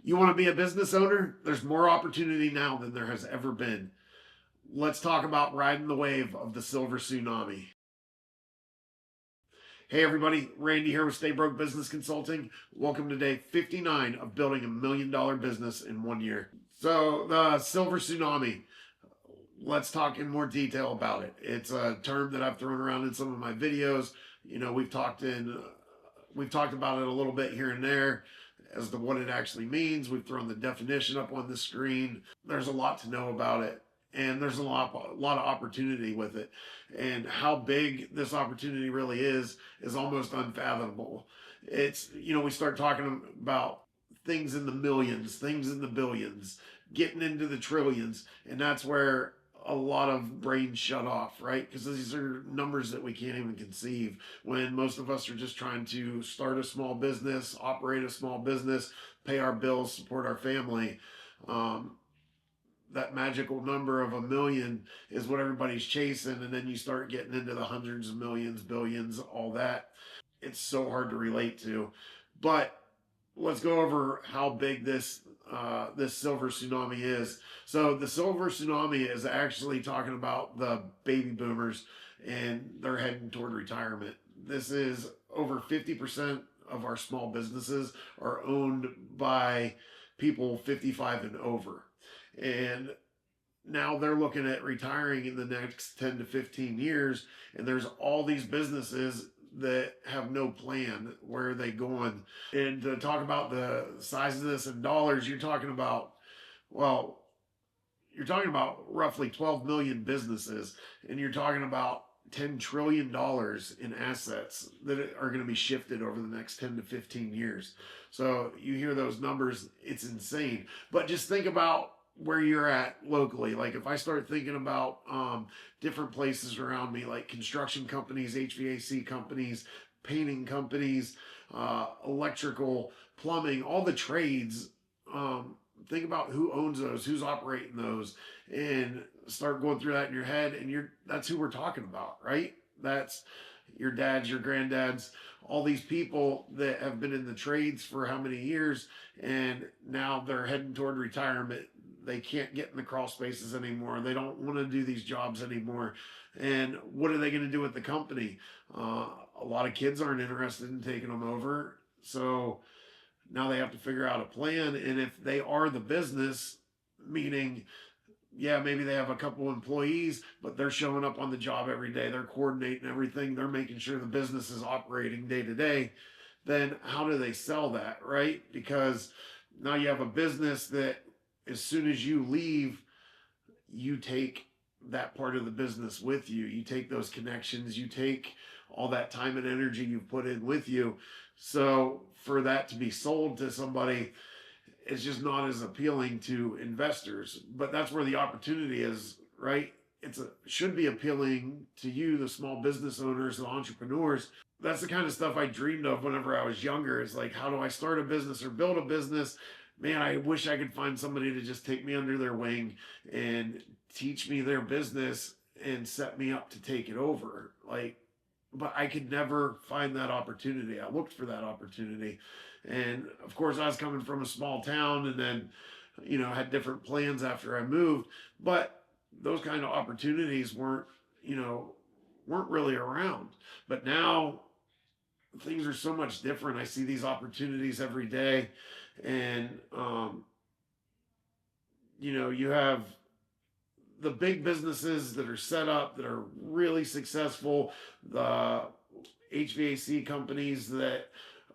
You want to be a business owner? There's more opportunity now than there has ever been. Let's talk about riding the wave of the Silver Tsunami. Hey everybody, Randy here with Stay Broke Business Consulting. Welcome to day 59 of building $1 million business in 1 year. So the Silver Tsunami, let's talk in more detail about it. It's a term that I've thrown around in some of my videos. You know, we've talked about it a little bit here and there as to what it actually means. We've thrown the definition up on the screen. There's a lot to know about it, and there's a lot of opportunity with it. And how big this opportunity really is almost unfathomable. It's, you know, we start talking about things in the millions, things in the billions, getting into the trillions, and that's where a lot of brains shut off, right? Because these are numbers that we can't even conceive, when most of us are just trying to start a small business, operate a small business, pay our bills, support our family. That magical number of 1 million is what everybody's chasing, and then you start getting into the hundreds of millions, billions, all that. It's so hard to relate to. But let's go over how big this silver tsunami is. So the silver tsunami is actually talking about the baby boomers, and they're heading toward retirement. This is over 50% of our small businesses are owned by people 55 and over. And now they're looking at retiring in the next 10 to 15 years, and there's all these businesses that have no plan. Where are they going? And to talk about the size of this in dollars, you're talking about roughly 12 million businesses, and you're talking about $10 trillion in assets that are going to be shifted over the next 10 to 15 years. So you hear those numbers, it's insane. But just think about where you're at locally. Like if I start thinking about different places around me, like construction companies, HVAC companies, painting companies, electrical, plumbing, all the trades. Think about who owns those, who's operating those, and start going through that in your head. And that's who we're talking about, right? That's your dads, your granddads, all these people that have been in the trades for how many years, and now they're heading toward retirement. They can't get in the crawl spaces anymore. They don't want to do these jobs anymore. And what are they going to do with the company? A lot of kids aren't interested in taking them over. So now they have to figure out a plan. And if they are the business, meaning, yeah, maybe they have a couple employees, but they're showing up on the job every day. They're coordinating everything. They're making sure the business is operating day to day. Then how do they sell that, right? Because now you have a business that as soon as you leave, you take that part of the business with you. You take those connections, you take all that time and energy you've put in with you. So for that to be sold to somebody, it's just not as appealing to investors. But that's where the opportunity is, right? Should be appealing to you, the small business owners, the entrepreneurs. That's the kind of stuff I dreamed of whenever I was younger. It's like, how do I start a business or build a business? Man, I wish I could find somebody to just take me under their wing and teach me their business and set me up to take it over. But I could never find that opportunity. I looked for that opportunity. And of course, I was coming from a small town, and then, you know, had different plans after I moved. But those kind of opportunities weren't really around. But now things are so much different. I see these opportunities every day. And, you have the big businesses that are set up, that are really successful, the HVAC companies that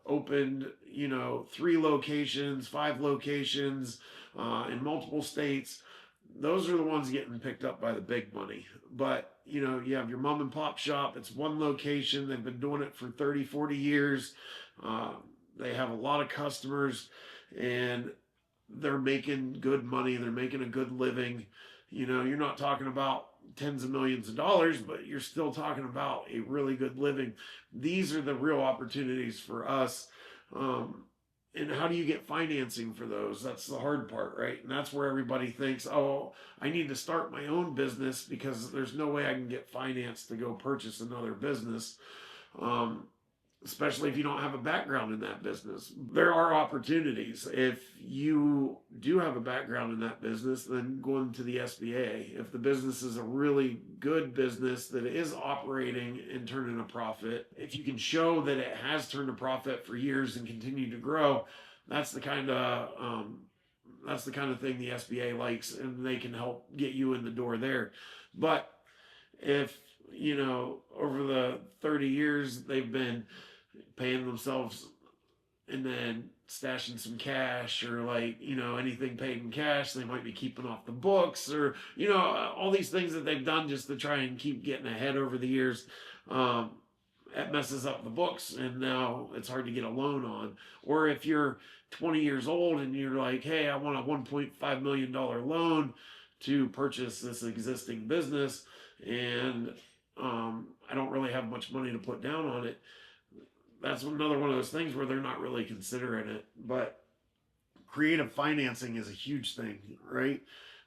opened, 3 locations, 5 locations in multiple states. Those are the ones getting picked up by the big money. But, you have your mom and pop shop. It's one location. They've been doing it for 30, 40 years. They have a lot of customers, and they're making good money. They're making a good living. You're not talking about tens of millions of dollars, but you're still talking about a really good living. These are the real opportunities for us. And how do you get financing for those? That's the hard part, right? And that's where everybody thinks, oh, I need to start my own business because there's no way I can get finance to go purchase another business. especially if you don't have a background in that business. There are opportunities. If you do have a background in that business, then go into the SBA. If the business is a really good business that is operating and turning a profit, if you can show that it has turned a profit for years and continued to grow, that's the kind of thing the SBA likes, and they can help get you in the door there. But if over the 30 years they've been paying themselves and then stashing some cash, or anything paid in cash they might be keeping off the books, or all these things that they've done just to try and keep getting ahead over the years, it messes up the books, and now it's hard to get a loan on. Or if you're 20 years old and you're like, hey, I want a $1.5 million loan to purchase this existing business, and I don't really have much money to put down on it. That's another one of those things where they're not really considering it. But creative financing is a huge thing, right?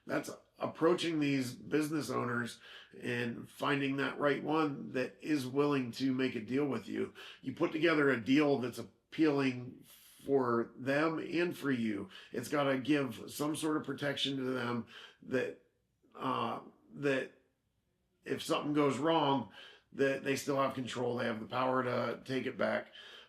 That's approaching these business owners and finding that right one that is willing to make a deal with you. You put together a deal that's appealing for them and for you. It's got to give some sort of protection to them that that if something goes wrong, that they still have control. They have the power to take it back.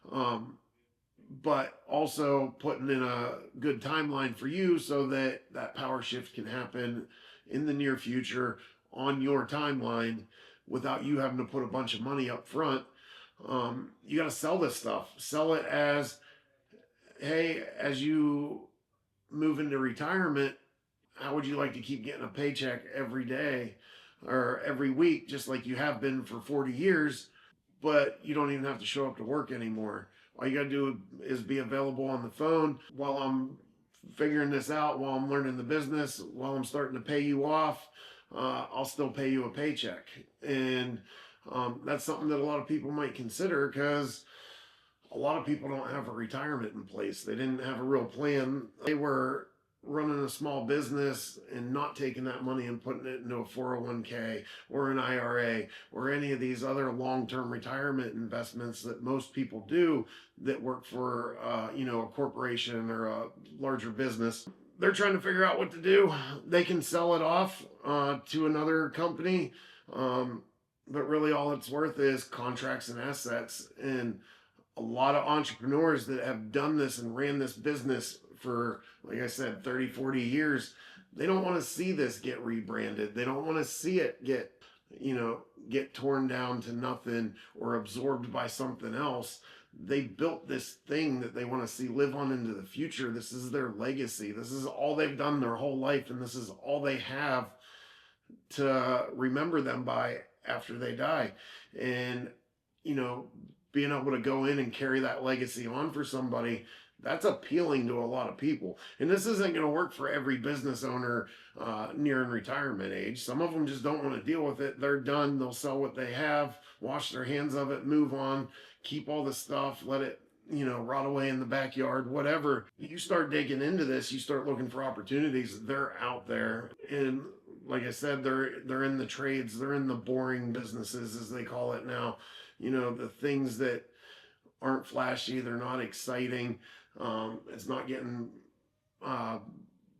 But also putting in a good timeline for you so that that power shift can happen in the near future on your timeline without you having to put a bunch of money up front. You got to sell this stuff. Sell it as, hey, as you move into retirement, how would you like to keep getting a paycheck every day or every week, just like you have been for 40 years, but you don't even have to show up to work anymore. All you got to do is be available on the phone while I'm figuring this out, while I'm learning the business, while I'm starting to pay you off. I'll still pay you a paycheck. And that's something that a lot of people might consider, because a lot of people don't have a retirement in place. They didn't have a real plan. They were running a small business and not taking that money and putting it into a 401k or an IRA or any of these other long-term retirement investments that most people do that work for a corporation or a larger business. They're trying to figure out what to do. They can sell it off to another company, but really all it's worth is contracts and assets. And a lot of entrepreneurs that have done this and ran this business for, like I said, 30, 40 years, they don't want to see this get rebranded. They don't want to see it get torn down to nothing or absorbed by something else. They built this thing that they want to see live on into the future. This is their legacy. This is all they've done their whole life, and this is all they have to remember them by after they die. And, being able to go in and carry that legacy on for somebody, that's appealing to a lot of people. And this isn't going to work for every business owner nearing retirement age. Some of them just don't want to deal with it. They're done. They'll sell what they have, wash their hands of it, move on, keep all the stuff, let it rot away in the backyard, whatever. You start digging into this, you start looking for opportunities. They're out there. And like I said, they're in the trades. They're in the boring businesses, as they call it now. The things that aren't flashy, they're not exciting. It's not getting a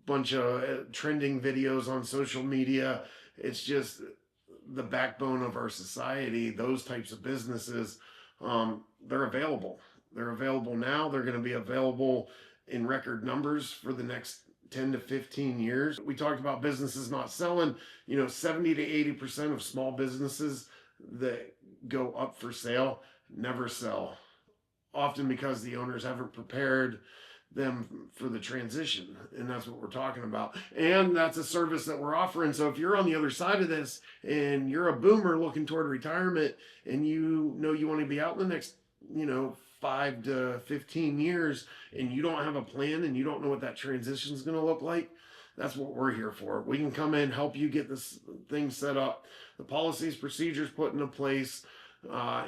bunch of trending videos on social media. It's just the backbone of our society. Those types of businesses, they're available. They're available now. They're going to be available in record numbers for the next 10 to 15 years. We talked about businesses not selling. 70 to 80% of small businesses that go up for sale never sell, often because the owners haven't prepared them for the transition. And that's what we're talking about. And that's a service that we're offering. So if you're on the other side of this and you're a boomer looking toward retirement, and you want to be out in the next 5 to 15 years, and you don't have a plan and you don't know what that transition is going to look like, that's what we're here for. We can come in, help you get this thing set up, the policies, procedures put into place,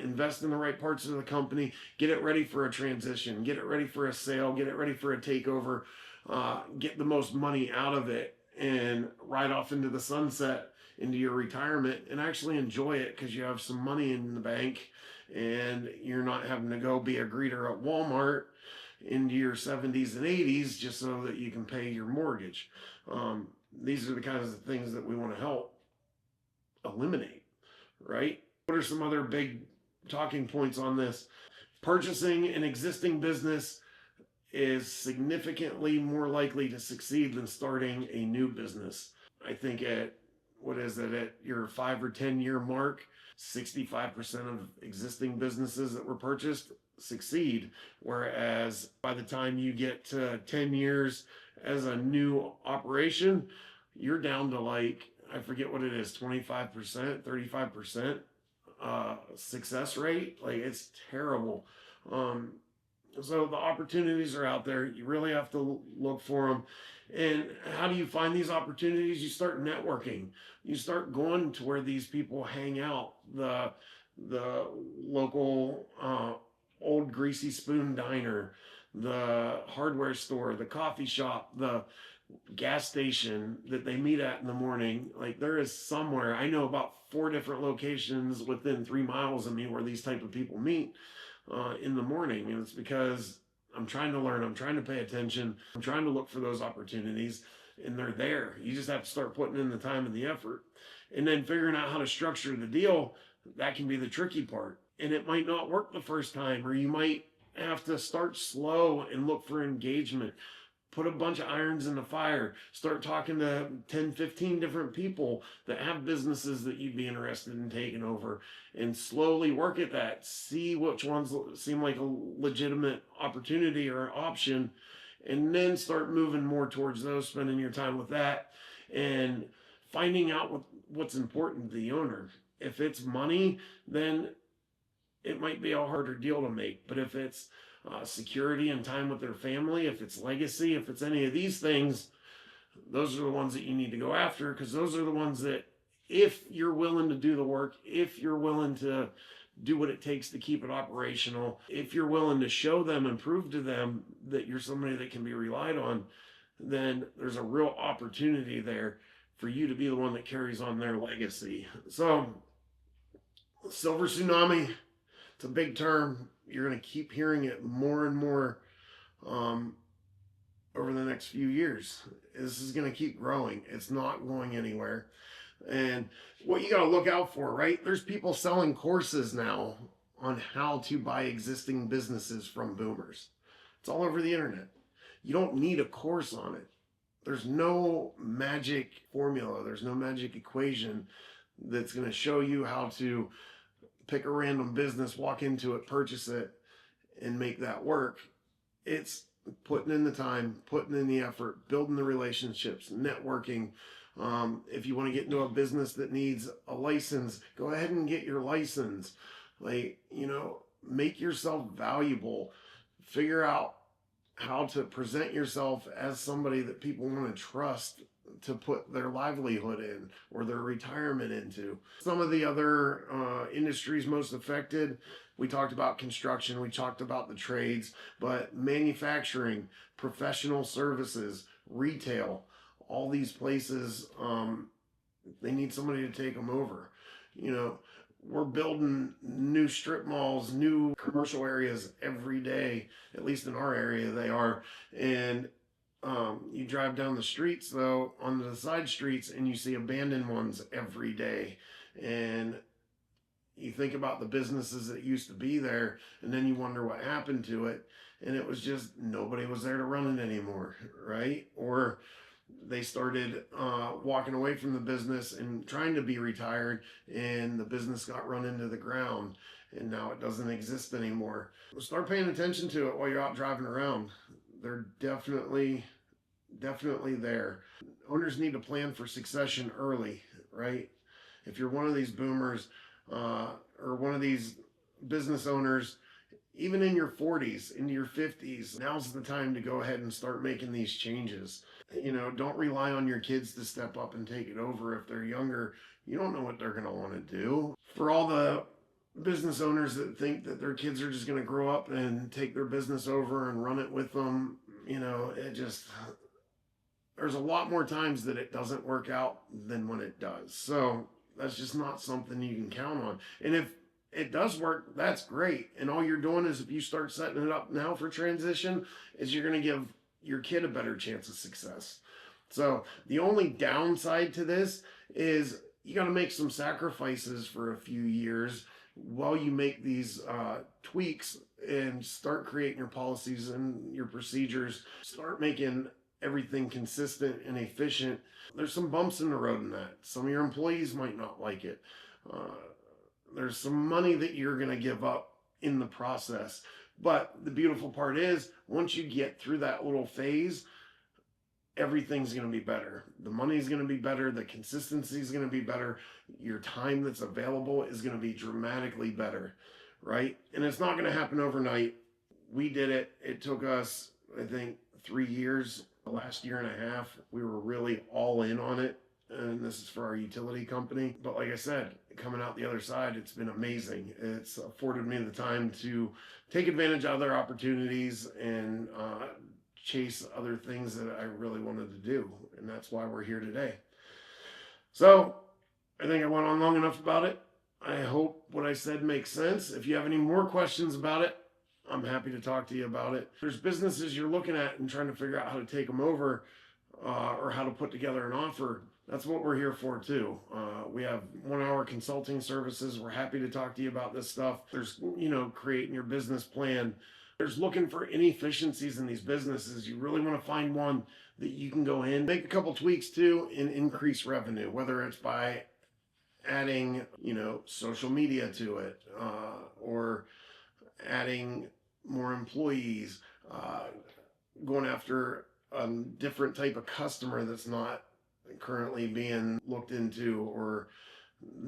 invest in the right parts of the company, get it ready for a transition, get it ready for a sale, get it ready for a takeover, get the most money out of it, and ride off into the sunset, into your retirement, and actually enjoy it, because you have some money in the bank and you're not having to go be a greeter at Walmart into your 70s and 80s just so that you can pay your mortgage. These are the kinds of things that we want to help eliminate, right? What are some other big talking points on this? Purchasing an existing business is significantly more likely to succeed than starting a new business. I think at at your 5 or 10 year mark, 65% of existing businesses that were purchased succeed. Whereas by the time you get to 10 years as a new operation, you're down to like, I forget what it is, 25%, 35% success rate. Like, it's terrible. Um, so the opportunities are out there. You really have to look for them. And how do you find these opportunities? You start networking. You start going to where these people hang out. The local old greasy spoon diner, the hardware store, the coffee shop, the gas station that they meet at in the morning. Like, there is somewhere, I know about 4 different locations within 3 miles of me where these type of people meet in the morning. And it's because I'm trying to learn, I'm trying to pay attention, I'm trying to look for those opportunities, and they're there. You just have to start putting in the time and the effort. And then figuring out how to structure the deal, that can be the tricky part. And it might not work the first time, or you might have to start slow and look for engagement. Put a bunch of irons in the fire. Start talking to 10, 15 different people that have businesses that you'd be interested in taking over, and slowly work at that. See which ones seem like a legitimate opportunity or option, and then start moving more towards those, spending your time with that, and finding out what's important to the owner. If it's money, then it might be a harder deal to make. But if it's security and time with their family, if it's legacy, if it's any of these things, those are the ones that you need to go after, because those are the ones that, if you're willing to do the work, if you're willing to do what it takes to keep it operational, if you're willing to show them and prove to them that you're somebody that can be relied on, then there's a real opportunity there for you to be the one that carries on their legacy. So, Silver Tsunami, it's a big term. You're going to keep hearing it more and more over the next few years. This is going to keep growing. It's not going anywhere. And what you got to look out for, right? There's people selling courses now on how to buy existing businesses from boomers. It's all over the internet. You don't need a course on it. There's no magic formula. There's no magic equation that's going to show you how to pick a random business, walk into it, purchase it, and make that work. It's putting in the time, putting in the effort, building the relationships, networking. If you want to get into a business that needs a license, go ahead and get your license. Like, make yourself valuable. Figure out how to present yourself as somebody that people want to trust to put their livelihood in or their retirement into. Some of the other industries most affected, we talked about construction, we talked about the trades, but manufacturing, professional services, retail, all these places, they need somebody to take them over. We're building new strip malls, new commercial areas every day, at least in our area they are. And you drive down the streets, though, on the side streets, and you see abandoned ones every day. And you think about the businesses that used to be there, and then you wonder what happened to it. And it was just nobody was there to run it anymore, right? Or they started walking away from the business and trying to be retired, and the business got run into the ground, and now it doesn't exist anymore. Start paying attention to it while you're out driving around. They're definitely there. Owners need to plan for succession early, right? If you're one of these boomers or one of these business owners, even in your 40s, into your 50s, now's the time to go ahead and start making these changes. Don't rely on your kids to step up and take it over. If they're younger, you don't know what they're going to want to do. For all the business owners that think that their kids are just going to grow up and take their business over and run it with them, there's a lot more times that it doesn't work out than when it does. So that's just not something you can count on. And if it does work, that's great. And all you're doing is, if you start setting it up now for transition, is you're going to give your kid a better chance of success. So the only downside to this is you got to make some sacrifices for a few years while you make these tweaks and start creating your policies and your procedures, start making everything consistent and efficient. There's some bumps in the road in that. Some of your employees might not like it. Uh, there's some money that you're going to give up in the process. But the beautiful part is, once you get through that little phase, everything's going to be better. The money's going to be better. The consistency is going to be better. Your time that's available is going to be dramatically better, right? And it's not going to happen overnight. We did it. It took us, I think, 3 years. The last year and a half, we were really all in on it. And this is for our utility company. But like I said, coming out the other side, it's been amazing. It's afforded me the time to take advantage of other opportunities and chase other things that I really wanted to do. And that's why we're here today. So I think I went on long enough about it. I hope what I said makes sense. If you have any more questions about it, I'm happy to talk to you about it. There's businesses you're looking at and trying to figure out how to take them over, or how to put together an offer. That's what we're here for too. We have 1-hour consulting services. We're happy to talk to you about this stuff. There's, creating your business plan. There's looking for inefficiencies in these businesses. You really want to find one that you can go in, make a couple tweaks to, and increase revenue, whether it's by adding, social media to it, or adding more employees, going after a different type of customer that's not currently being looked into, or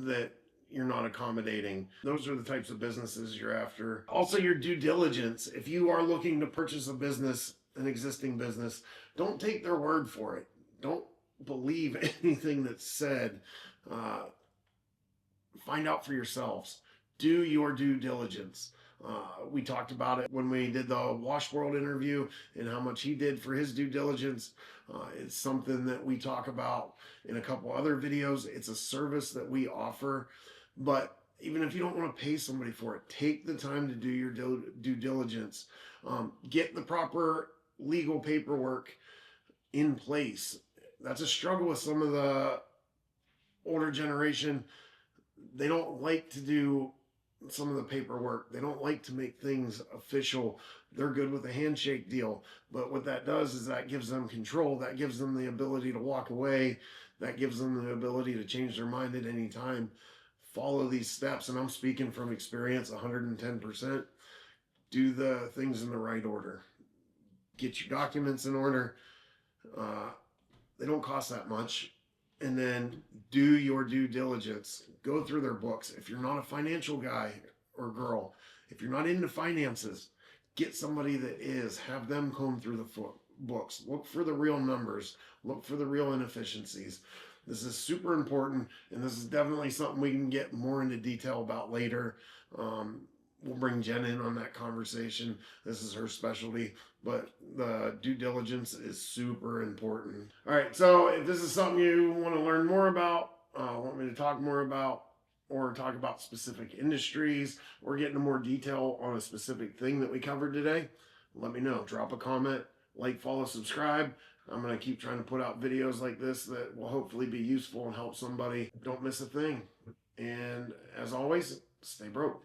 that you're not accommodating. Those are the types of businesses you're after. Also, your due diligence. If you are looking to purchase a business, an existing business, don't take their word for it. Don't believe anything that's said. Find out for yourselves. Do your due diligence. We talked about it when we did the Wash World interview, and how much he did for his due diligence. It's something that we talk about in a couple other videos. It's a service that we offer. But even if you don't want to pay somebody for it, take the time to do your due diligence. Get the proper legal paperwork in place. That's a struggle with some of the older generation. They don't like to do some of the paperwork. They don't like to make things official. They're good with a handshake deal. But what that does is that gives them control. That gives them the ability to walk away. That gives them the ability to change their mind at any time. Follow these steps. And I'm speaking from experience, 110%. Do the things in the right order. Get your documents in order. They don't cost that much. And then do your due diligence. Go through their books. If you're not a financial guy or girl, if you're not into finances, get somebody that is. Have them comb through the books. Look for the real numbers. Look for the real inefficiencies. This is super important, and this is definitely something we can get more into detail about later. We'll bring Jen in on that conversation. This is her specialty, but the due diligence is super important. All right, so if this is something you want to learn more about, want me to talk more about, or talk about specific industries, or get into more detail on a specific thing that we covered today, let me know. Drop a comment, like, follow, subscribe. I'm going to keep trying to put out videos like this that will hopefully be useful and help somebody. Don't miss a thing. And as always, stay broke.